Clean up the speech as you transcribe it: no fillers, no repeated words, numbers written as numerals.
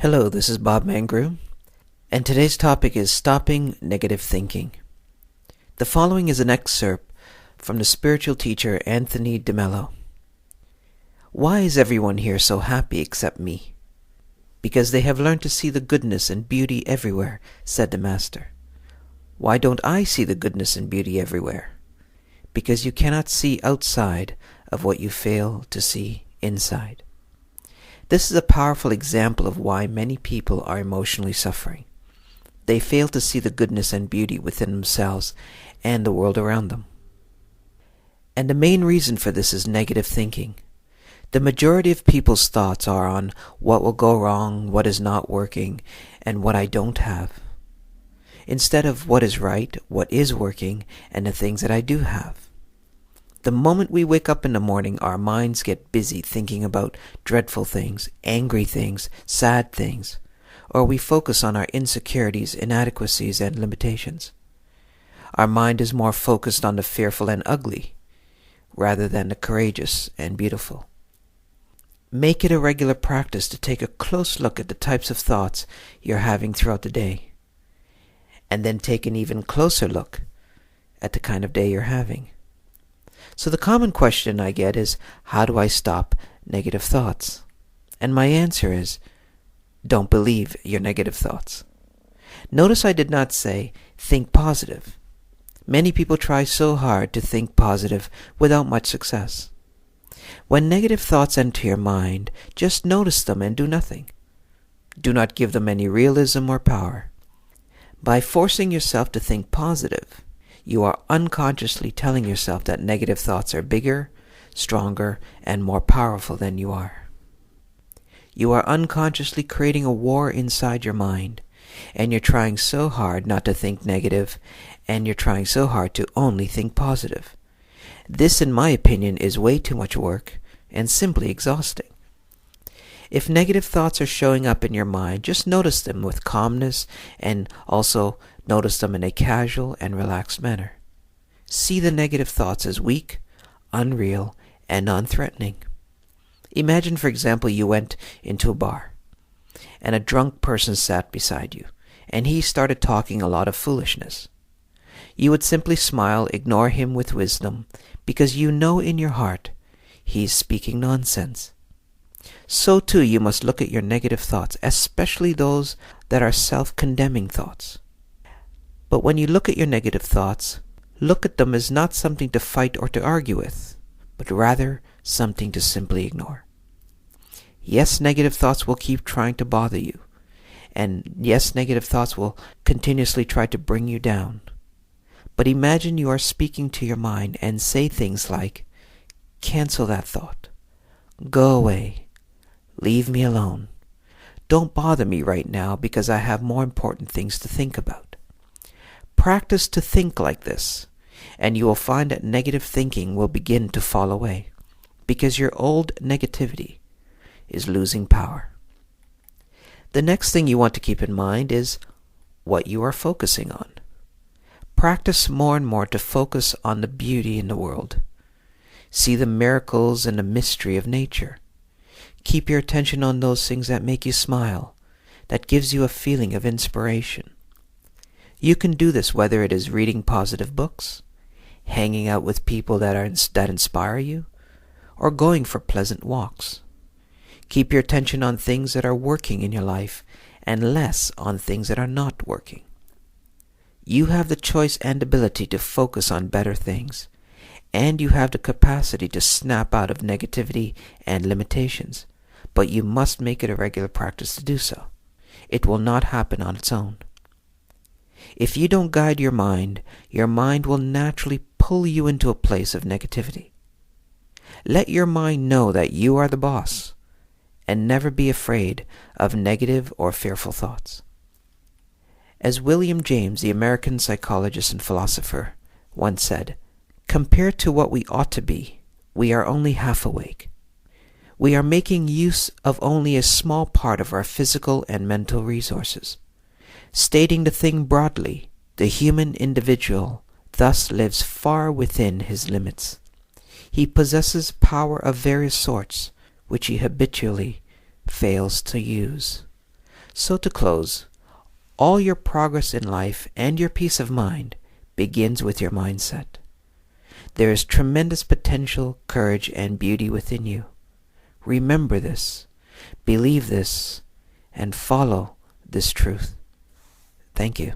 Hello, this is Bob Mangroo, and today's topic is stopping negative thinking. The following is an excerpt from the spiritual teacher Anthony DeMello. Why is everyone here so happy except me? Because they have learned to see the goodness and beauty everywhere, said the Master. Why don't I see the goodness and beauty everywhere? Because you cannot see outside of what you fail to see inside. This is a powerful example of why many people are emotionally suffering. They fail to see the goodness and beauty within themselves and the world around them. And the main reason for this is negative thinking. The majority of people's thoughts are on what will go wrong, what is not working, and what I don't have, instead of what is right, what is working, and the things that I do have. The moment we wake up in the morning, our minds get busy thinking about dreadful things, angry things, sad things, or we focus on our insecurities, inadequacies, and limitations. Our mind is more focused on the fearful and ugly, rather than the courageous and beautiful. Make it a regular practice to take a close look at the types of thoughts you're having throughout the day, and then take an even closer look at the kind of day you're having. So the common question I get is, how do I stop negative thoughts? And my answer is, don't believe your negative thoughts. Notice I did not say, think positive. Many people try so hard to think positive without much success. When negative thoughts enter your mind, just notice them and do nothing. Do not give them any realism or power. By forcing yourself to think positive, you are unconsciously telling yourself that negative thoughts are bigger, stronger, and more powerful than you are. You are unconsciously creating a war inside your mind, and you're trying so hard not to think negative, and you're trying so hard to only think positive. This, in my opinion, is way too much work and simply exhausting. If negative thoughts are showing up in your mind, just notice them with calmness and also notice them in a casual and relaxed manner. See the negative thoughts as weak, unreal, and non-threatening. Imagine, for example, you went into a bar and a drunk person sat beside you and he started talking a lot of foolishness. You would simply smile, ignore him with wisdom, because you know in your heart he's speaking nonsense. So too you must look at your negative thoughts, especially those that are self-condemning thoughts. But when you look at your negative thoughts, look at them as not something to fight or to argue with, but rather something to simply ignore. Yes, negative thoughts will keep trying to bother you. And yes, negative thoughts will continuously try to bring you down. But imagine you are speaking to your mind and say things like, cancel that thought. Go away. Leave me alone. Don't bother me right now because I have more important things to think about. Practice to think like this, and you will find that negative thinking will begin to fall away, because your old negativity is losing power. The next thing you want to keep in mind is what you are focusing on. Practice more and more to focus on the beauty in the world. See the miracles and the mystery of nature. Keep your attention on those things that make you smile, that gives you a feeling of inspiration. You can do this whether it is reading positive books, hanging out with people that inspire you, or going for pleasant walks. Keep your attention on things that are working in your life and less on things that are not working. You have the choice and ability to focus on better things, and you have the capacity to snap out of negativity and limitations, but you must make it a regular practice to do so. It will not happen on its own. If you don't guide your mind will naturally pull you into a place of negativity. Let your mind know that you are the boss, and never be afraid of negative or fearful thoughts. As William James, the American psychologist and philosopher, once said, compared to what we ought to be, we are only half awake. We are making use of only a small part of our physical and mental resources. Stating the thing broadly, the human individual thus lives far within his limits. He possesses power of various sorts, which he habitually fails to use. So to close, all your progress in life and your peace of mind begins with your mindset. There is tremendous potential, courage, and beauty within you. Remember this, believe this, and follow this truth. Thank you.